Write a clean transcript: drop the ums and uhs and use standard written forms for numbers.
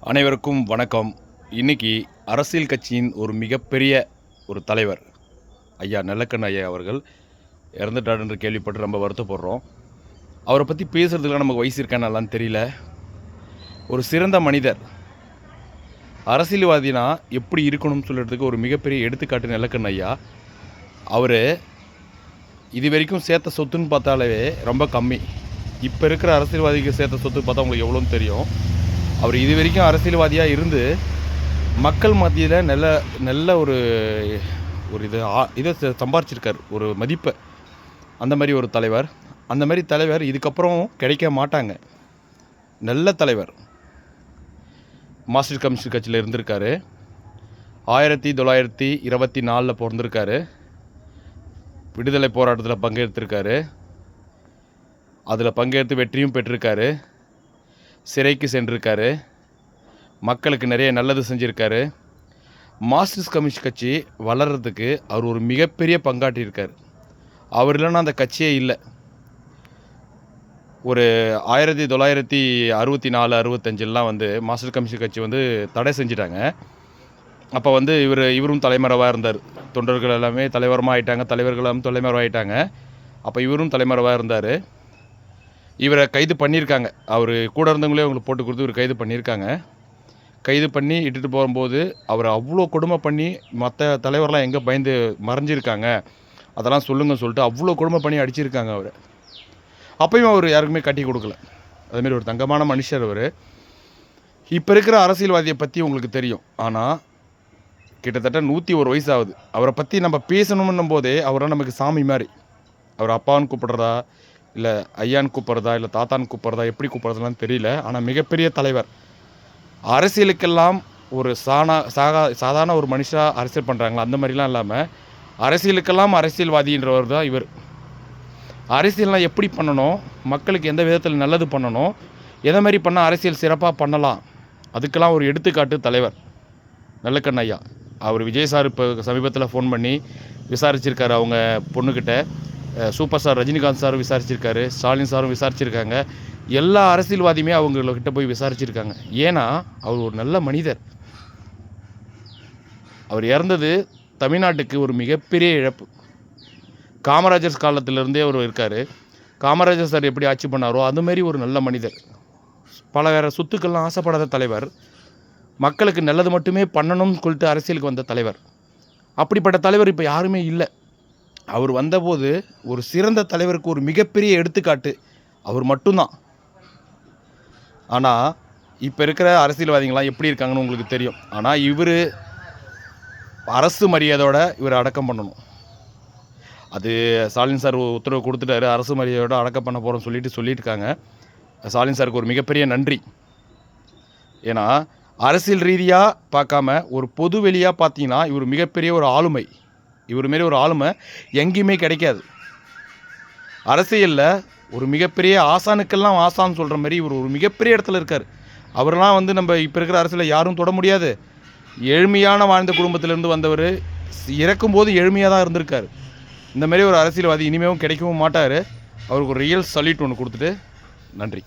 அனைவருக்கும் வணக்கம். இன்னைக்கு அரசியல் கட்சியின் ஒரு மிகப்பெரிய ஒரு தலைவர் ஐயா நல்லக்கண்ணு ஐயா அவர்கள் இறந்துட்டார் என்று கேள்விப்பட்டு ரொம்ப வருத்தப்படுறோம். அவரை பற்றி பேசுகிறதுக்குலாம் நமக்கு வயசு இருக்கானு தெரியல. ஒரு சிறந்த மனிதர், அரசியல்வாதினா எப்படி இருக்கணும்னு சொல்கிறதுக்கு ஒரு மிகப்பெரிய எடுத்துக்காட்டு நல்லக்கண்ணு ஐயா. அவர் இது வரைக்கும் சேர்த்த சொத்துன்னு பார்த்தாலே ரொம்ப கம்மி. இப்போ இருக்கிற அரசியல்வாதிக்கு சேர்த்த சொத்து பார்த்தா உங்களுக்கு எவ்வளோன்னு தெரியும். அவர் இது வரைக்கும் அரசியல்வாதியாக இருந்து மக்கள் மத்தியில் நல்ல ஒரு இதை சம்பாரிச்சிருக்கார், ஒரு மதிப்பை. அந்த மாதிரி ஒரு தலைவர், அந்த மாதிரி தலைவர் இதுக்கப்புறம் கிடைக்க மாட்டாங்க. நல்ல தலைவர். மார்க்சிஸ்ட் கம்யூனிஸ்ட் கட்சியில் இருந்திருக்காரு. 1924 பிறந்திருக்காரு. விடுதலை போராட்டத்தில் பங்கெடுத்திருக்காரு. அதில் பங்கெடுத்து வெற்றியும் பெற்றிருக்காரு. சிறைக்கு சென்றிருக்காரு. மக்களுக்கு நிறைய நல்லது செஞ்சுருக்காரு. மார்க்சிஸ்ட் கம்யூனிஸ்ட் கட்சி வளர்கிறதுக்கு அவர் ஒரு மிகப்பெரிய பங்காற்றியிருக்கார். அவர் இல்லைன்னா அந்த கட்சியே இல்லை. ஒரு 1964-65 மார்க்சிஸ்ட் கம்யூனிஸ்ட் கட்சி தடை செஞ்சிட்டாங்க. அப்போ இவரும் தலைமறைவாக இருந்தார். தொண்டர்கள் எல்லாமே தலைவரமாக ஆகிட்டாங்க, தலைவர்கள் எல்லாமே தலைமறைவாக ஆகிட்டாங்க. அப்போ இவரும் தலைமறைவாக இருந்தார். இவரை கைது பண்ணியிருக்காங்க. அவர் கூட இருந்தவங்களே அவங்களுக்கு போட்டு கொடுத்து இவர் கைது பண்ணியிருக்காங்க. கைது பண்ணி இட்டுட்டு போகும்போது அவர் அவ்வளோ கொடுமை பண்ணி மற்ற தலைவரெலாம் எங்கே பயந்து மறைஞ்சிருக்காங்க அதெல்லாம் சொல்லுங்கன்னு சொல்லிட்டு அவ்வளோ கொடுமை பண்ணி அடிச்சிருக்காங்க அவர். அப்பயும் அவர் யாருக்குமே கட்டி கொடுக்கல. அதுமாரி ஒரு தங்கமான மனுஷர் அவர். இப்போ இருக்கிற அரசியல்வாதியை பற்றி உங்களுக்கு தெரியும். ஆனால் கிட்டத்தட்ட 101 வயசு ஆகுது. அவரை பற்றி நம்ம பேசணும்னும் போதே அவரை நமக்கு சாமி மாதிரி. அவர் அப்பான்னு கூப்பிட்றதா, இல்லை ஐயான்னு கூப்பிட்றதா, இல்லை தாத்தான்னு கூப்பிட்றதா, எப்படி கூப்பிட்றதுலாம் தெரியல. ஆனால் மிகப்பெரிய தலைவர். அரசியலுக்கெல்லாம் ஒரு சாதாரண ஒரு மனுஷாக அரசியல் பண்ணுறாங்களா அந்த மாதிரிலாம் இல்லாமல் அரசியலுக்கெல்லாம் அரசியல்வாதின்றவர் தான் இவர். அரசியல்லாம் எப்படி பண்ணணும், மக்களுக்கு எந்த விதத்தில் நல்லது பண்ணணும், எதை மாதிரி பண்ணால் அரசியல் சிறப்பாக பண்ணலாம், அதுக்கெல்லாம் ஒரு எடுத்துக்காட்டு தலைவர் நல்லக்கண்ணு ஐயா. அவர் விஜய் சார் இப்போ சமீபத்தில் ஃபோன் பண்ணி விசாரிச்சிருக்காரு. அவங்க பொண்ணுக்கிட்ட சூப்பர் ஸ்டார் ரஜினிகாந்த் சாரும் விசாரிச்சிருக்காரு, ஸ்டாலின் சாரும் விசாரிச்சிருக்காங்க. எல்லா அரசியல்வாதியுமே அவங்கக்கிட்ட போய் விசாரிச்சிருக்காங்க. ஏன்னா அவர் ஒரு நல்ல மனிதர். அவர் இறந்தது தமிழ்நாட்டுக்கு ஒரு மிகப்பெரிய இழப்பு. காமராஜர் காலத்திலேருந்தே அவர் இருக்கார். காமராஜர் சார் எப்படி ஆட்சி பண்ணாரோ அதுமாரி ஒரு நல்ல மனிதர். பல வேறு சொத்துக்கள்லாம் ஆசைப்படாத தலைவர். மக்களுக்கு நல்லது மட்டுமே பண்ணணும்னு சொல்லிட்டு அரசியலுக்கு வந்த தலைவர். அப்படிப்பட்ட தலைவர் இப்போ யாருமே இல்லை. அவர் வந்தபோது ஒரு சிறந்த தலைவருக்கு ஒரு மிகப்பெரிய எடுத்துக்காட்டு அவர் மட்டும்தான். ஆனால் இப்போ இருக்கிற அரசியல்வாதிகள்லாம் எப்படி இருக்காங்கன்னு உங்களுக்கு தெரியும். ஆனால் இவர் அரசு மரியாதையோடு இவர் அடக்கம் பண்ணணும். அது ஸ்டாலின் சார் உத்தரவு கொடுத்துட்டாரு. அரசு மரியாதையோடு அடக்கம் பண்ண போகிறோன்னு சொல்லியிருக்காங்க. ஸ்டாலின் சாருக்கு ஒரு மிகப்பெரிய நன்றி. ஏன்னா அரசியல் ரீதியாக பார்க்காம ஒரு பொது வெளியாக பார்த்தீங்கன்னா இவர் மிகப்பெரிய ஒரு ஆளுமை. இவர் மாரி ஒரு ஆளுமை எங்கேயுமே கிடைக்காது. அரசியலில் ஒரு மிகப்பெரிய ஆசானுக்கெல்லாம் ஆசான்னு சொல்கிற மாதிரி இவர் ஒரு மிகப்பெரிய இடத்துல இருக்கார். அவரெல்லாம் நம்ம இப்போ இருக்கிற அரசியலில் யாரும் தொட முடியாது. ஏழ்மையான வாழ்ந்த குடும்பத்திலேருந்து வந்தவர் இறக்கும்போது ஏழ்மையாக தான் இருந்திருக்கார். இந்தமாரி ஒரு அரசியல்வாதி இனிமேலும் கிடைக்கவும் மாட்டார். அவருக்கு ஒரு ரியல் சல்யூட் ஒன்று கொடுத்துட்டு நன்றி.